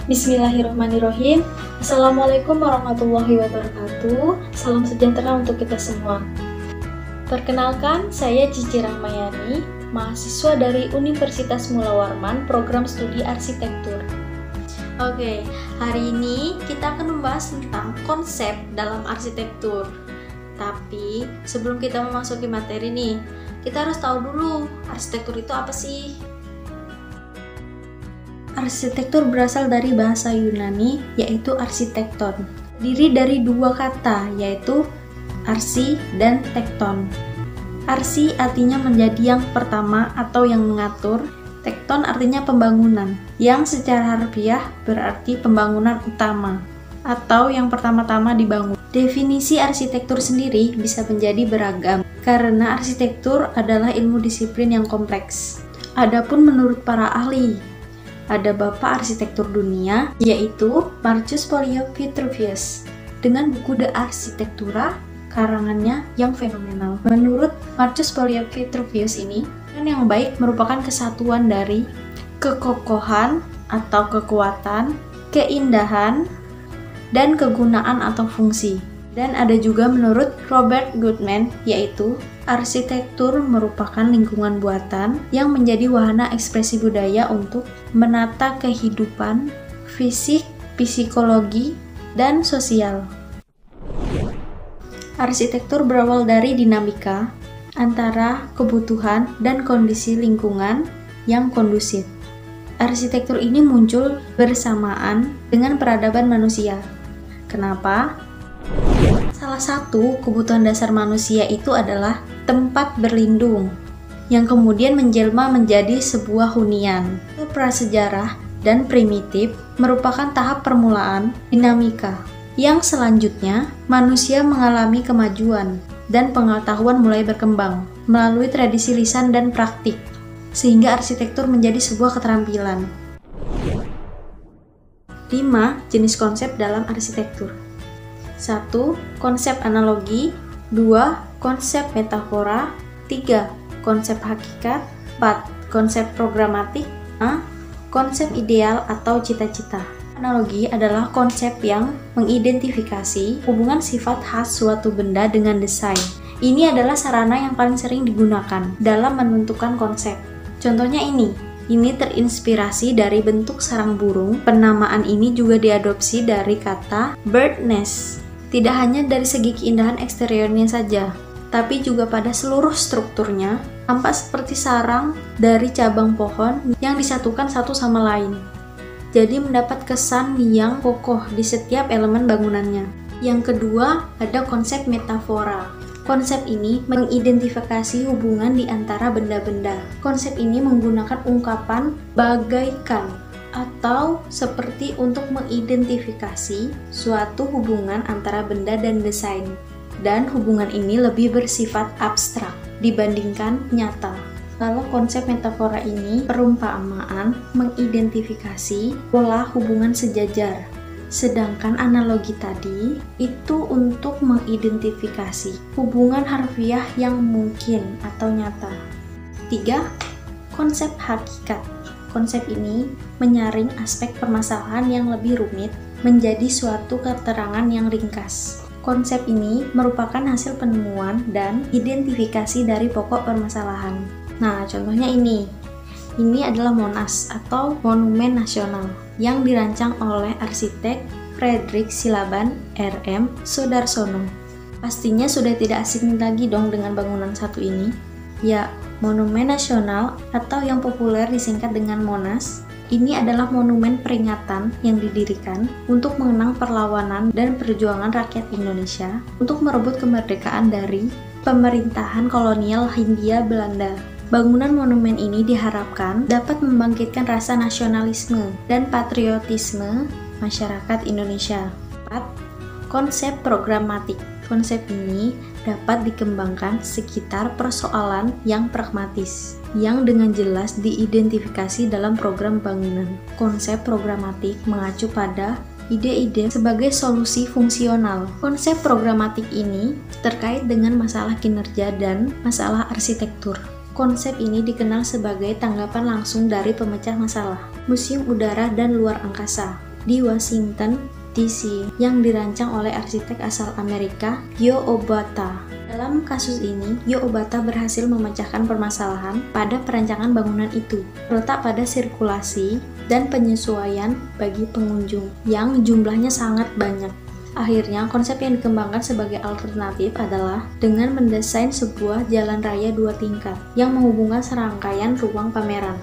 Bismillahirrahmanirrahim. Assalamualaikum warahmatullahi wabarakatuh. Salam sejahtera untuk kita semua. Perkenalkan, saya Cici Rahmayani, mahasiswa dari Universitas Mula Warman, program studi arsitektur. Oke, hari ini kita akan membahas tentang konsep dalam arsitektur. Tapi sebelum kita memasuki materi nih, kita harus tahu dulu arsitektur itu apa sih? Arsitektur berasal dari bahasa Yunani, yaitu arsitekton. Terdiri dari dua kata, yaitu arsi dan tekton. Arsi artinya menjadi yang pertama atau yang mengatur. Tekton artinya pembangunan, yang secara harfiah berarti pembangunan utama atau yang pertama-tama dibangun. Definisi arsitektur sendiri bisa menjadi beragam, karena arsitektur adalah ilmu disiplin yang kompleks. Adapun menurut para ahli, ada bapak arsitektur dunia, yaitu Marcus Polio Vitruvius, dengan buku De Architectura, karangannya yang fenomenal. Menurut Marcus Polio Vitruvius ini, yang baik merupakan kesatuan dari kekokohan atau kekuatan, keindahan, dan kegunaan atau fungsi. Dan ada juga menurut Robert Goodman, yaitu arsitektur merupakan lingkungan buatan yang menjadi wahana ekspresi budaya untuk menata kehidupan, fisik, psikologi, dan sosial. Arsitektur berawal dari dinamika antara kebutuhan dan kondisi lingkungan yang kondusif. Arsitektur ini muncul bersamaan dengan peradaban manusia. Kenapa? Salah satu kebutuhan dasar manusia itu adalah tempat berlindung, yang kemudian menjelma menjadi sebuah hunian. Prasejarah dan primitif merupakan tahap permulaan dinamika, yang selanjutnya manusia mengalami kemajuan dan pengetahuan mulai berkembang melalui tradisi lisan dan praktik, sehingga arsitektur menjadi sebuah keterampilan. 5 jenis konsep dalam arsitektur. 1. Konsep analogi. 2. Konsep metafora. 3. Konsep hakikat. 4. Konsep programatik. 5. Konsep ideal atau cita-cita. Analogi adalah konsep yang mengidentifikasi hubungan sifat khas suatu benda dengan desain. Ini adalah sarana yang paling sering digunakan dalam menentukan konsep. Contohnya ini terinspirasi dari bentuk sarang burung. Penamaan ini juga diadopsi dari kata bird nest. Tidak hanya dari segi keindahan eksteriornya saja, tapi juga pada seluruh strukturnya, tampak seperti sarang dari cabang pohon yang disatukan satu sama lain. Jadi mendapat kesan yang kokoh di setiap elemen bangunannya. Yang kedua, ada konsep metafora. Konsep ini mengidentifikasi hubungan di antara benda-benda. Konsep ini menggunakan ungkapan bagaikan atau seperti untuk mengidentifikasi suatu hubungan antara benda dan desain. Dan hubungan ini lebih bersifat abstrak dibandingkan nyata. Kalau konsep metafora ini perumpamaan mengidentifikasi pola hubungan sejajar. Sedangkan analogi tadi itu untuk mengidentifikasi hubungan harfiah yang mungkin atau nyata. 3. Konsep hakikat. Konsep ini menyaring aspek permasalahan yang lebih rumit menjadi suatu keterangan yang ringkas. Konsep ini merupakan hasil penemuan dan identifikasi dari pokok permasalahan. Nah, contohnya ini adalah Monas atau Monumen Nasional yang dirancang oleh arsitek Fredrik Silaban RM Soedarsono. Pastinya sudah tidak asing lagi dong dengan bangunan satu ini. Ya, Monumen Nasional atau yang populer disingkat dengan Monas, ini adalah monumen peringatan yang didirikan untuk mengenang perlawanan dan perjuangan rakyat Indonesia untuk merebut kemerdekaan dari pemerintahan kolonial Hindia Belanda. Bangunan monumen ini diharapkan dapat membangkitkan rasa nasionalisme dan patriotisme masyarakat Indonesia. 4. Konsep programatik. Konsep ini dapat dikembangkan sekitar persoalan yang pragmatis, yang dengan jelas diidentifikasi dalam program bangunan. Konsep programatik mengacu pada ide-ide sebagai solusi fungsional. Konsep programatik ini terkait dengan masalah kinerja dan masalah arsitektur. Konsep ini dikenal sebagai tanggapan langsung dari pemecah masalah, museum udara dan luar angkasa. di Washington, DC yang dirancang oleh arsitek asal Amerika, Gyo Obata. Dalam kasus ini, Gyo Obata berhasil memecahkan permasalahan pada perancangan bangunan itu, terletak pada sirkulasi dan penyesuaian bagi pengunjung yang jumlahnya sangat banyak. Akhirnya, konsep yang dikembangkan sebagai alternatif adalah dengan mendesain sebuah jalan raya 2 tingkat yang menghubungkan serangkaian ruang pameran.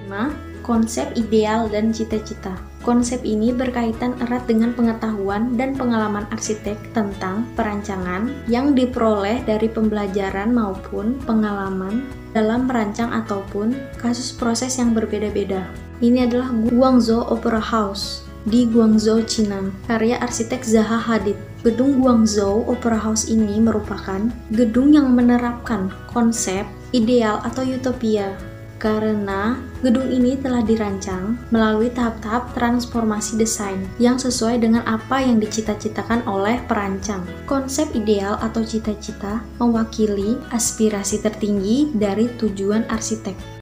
5. Konsep ideal dan cita-cita. Konsep ini berkaitan erat dengan pengetahuan dan pengalaman arsitek tentang perancangan yang diperoleh dari pembelajaran maupun pengalaman dalam merancang ataupun kasus proses yang berbeda-beda. Ini adalah Guangzhou Opera House di Guangzhou, Cina, karya arsitek Zaha Hadid. Gedung Guangzhou Opera House ini merupakan gedung yang menerapkan konsep ideal atau utopia, karena gedung ini telah dirancang melalui tahap-tahap transformasi desain yang sesuai dengan apa yang dicita-citakan oleh perancang. Konsep ideal atau cita-cita mewakili aspirasi tertinggi dari tujuan arsitek.